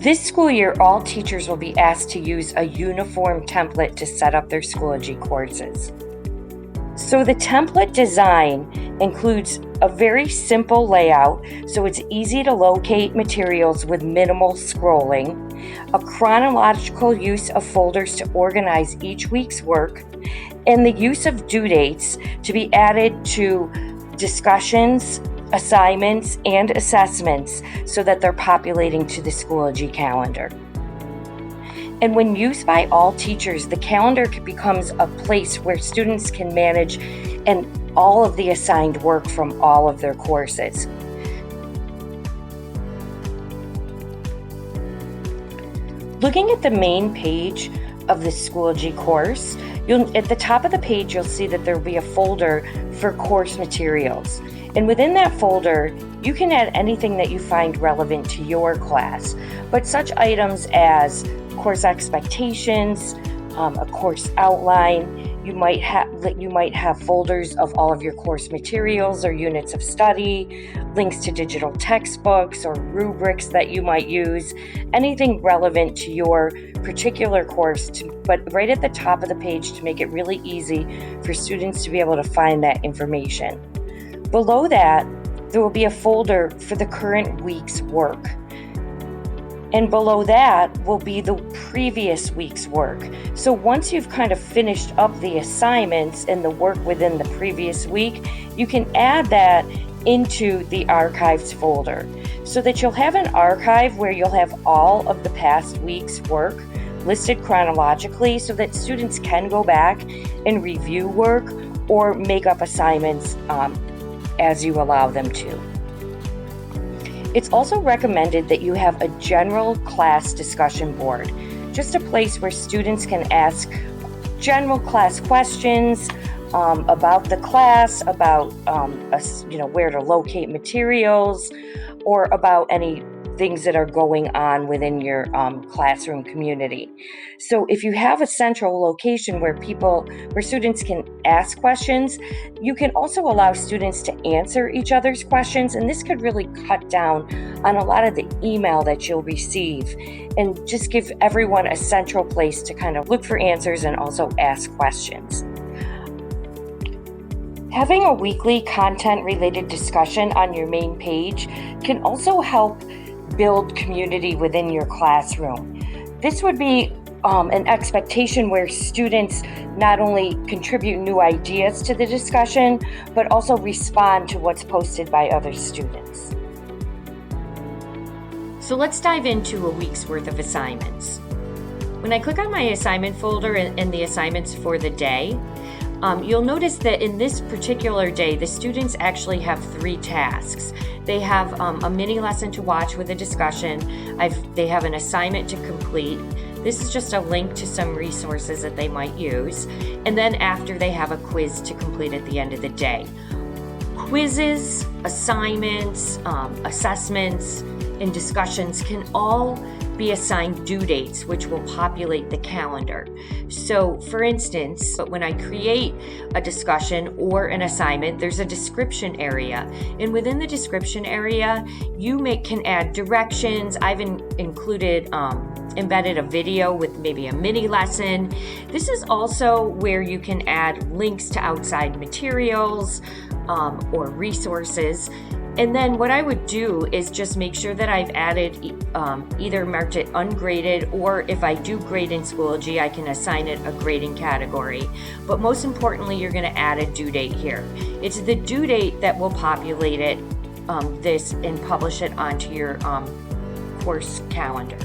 This school year, all teachers will be asked to use a uniform template to set up their Schoology courses. So the template design includes a very simple layout, so it's easy to locate materials with minimal scrolling, a chronological use of folders to organize each week's work, and the use of due dates to be added to discussions, assignments, and assessments so that they're populating to the Schoology calendar. And when used by all teachers, the calendar becomes a place where students can manage and all of the assigned work from all of their courses. Looking at the main page of the Schoology course, at the top of the page, you'll see that there will be a folder for course materials. And within that folder, you can add anything that you find relevant to your class, but such items as course expectations, a course outline. You might have folders of all of your course materials or units of study, links to digital textbooks or rubrics that you might use, anything relevant to your particular course, but right at the top of the page to make it really easy for students to be able to find that information. Below that, there will be a folder for the current week's work. And below that will be the previous week's work. So once you've kind of finished up the assignments and the work within the previous week, you can add that into the archives folder so that you'll have an archive where you'll have all of the past week's work listed chronologically so that students can go back and review work or make up assignments as you allow them to. It's also recommended that you have a general class discussion board, just a place where students can ask general class questions about the class, about where to locate materials, or about any things that are going on within your classroom community. So if you have a central location where students can ask questions, you can also allow students to answer each other's questions, and this could really cut down on a lot of the email that you'll receive and just give everyone a central place to kind of look for answers and also ask questions. Having a weekly content-related discussion on your main page can also help build community within your classroom. This would be an expectation where students not only contribute new ideas to the discussion, but also respond to what's posted by other students. So let's dive into a week's worth of assignments. When I click on my assignment folder and the assignments for the day, you'll notice that in this particular day, the students actually have 3 tasks. They have a mini lesson to watch with a discussion. They have an assignment to complete. This is just a link to some resources that they might use. And then after, they have a quiz to complete at the end of the day. Quizzes, assignments, assessments, and discussions can all be assigned due dates, which will populate the calendar. So for instance, when I create a discussion or an assignment, there's a description area. And within the description area, you can add directions. I've embedded a video with maybe a mini lesson. This is also where you can add links to outside materials or resources. And then what I would do is just make sure that I've added either marked it ungraded, or if I do grade in Schoology, I can assign it a grading category. But most importantly, you're going to add a due date here. It's the due date that will populate it, this and publish it onto your course calendar.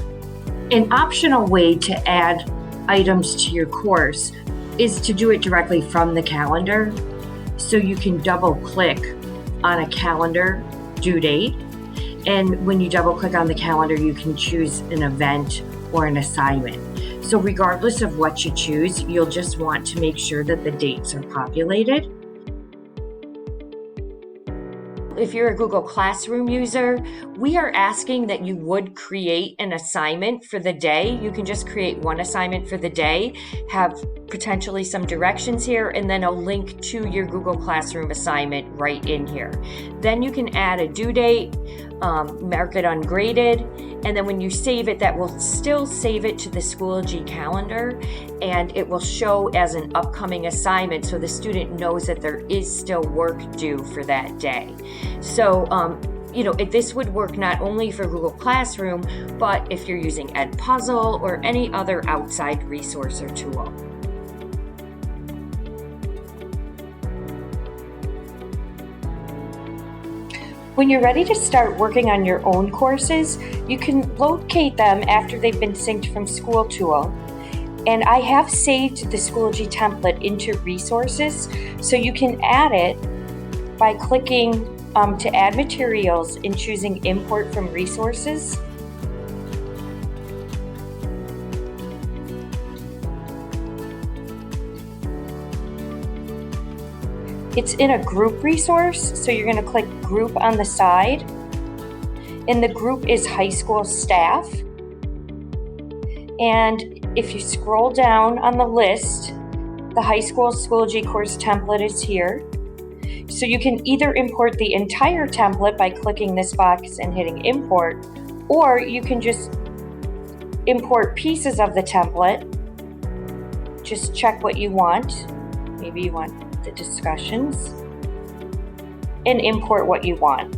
An optional way to add items to your course is to do it directly from the calendar. So you can double click on a calendar due date, and when you double click on the calendar, you can choose an event or an assignment. So regardless of what you choose, you'll just want to make sure that the dates are populated. If you're a Google Classroom user, we are asking that you would create an assignment for the day. You can just create one assignment for the day, have potentially some directions here, and then a link to your Google Classroom assignment right in here. Then you can add a due date, mark it ungraded, and then when you save it, that will still save it to the Schoology calendar, and it will show as an upcoming assignment so the student knows that there is still work due for that day. So this would work not only for Google Classroom, but if you're using Edpuzzle or any other outside resource or tool. When you're ready to start working on your own courses, you can locate them after they've been synced from SchoolTool. And I have saved the Schoology template into resources, so you can add it by clicking to add materials and choosing import from resources. It's in a group resource, so you're going to click group on the side, and the group is high school staff. And if you scroll down on the list, the high school Schoology course template is here. So you can either import the entire template by clicking this box and hitting import, or you can just import pieces of the template. Just check what you want. Maybe you want the discussions, and import what you want.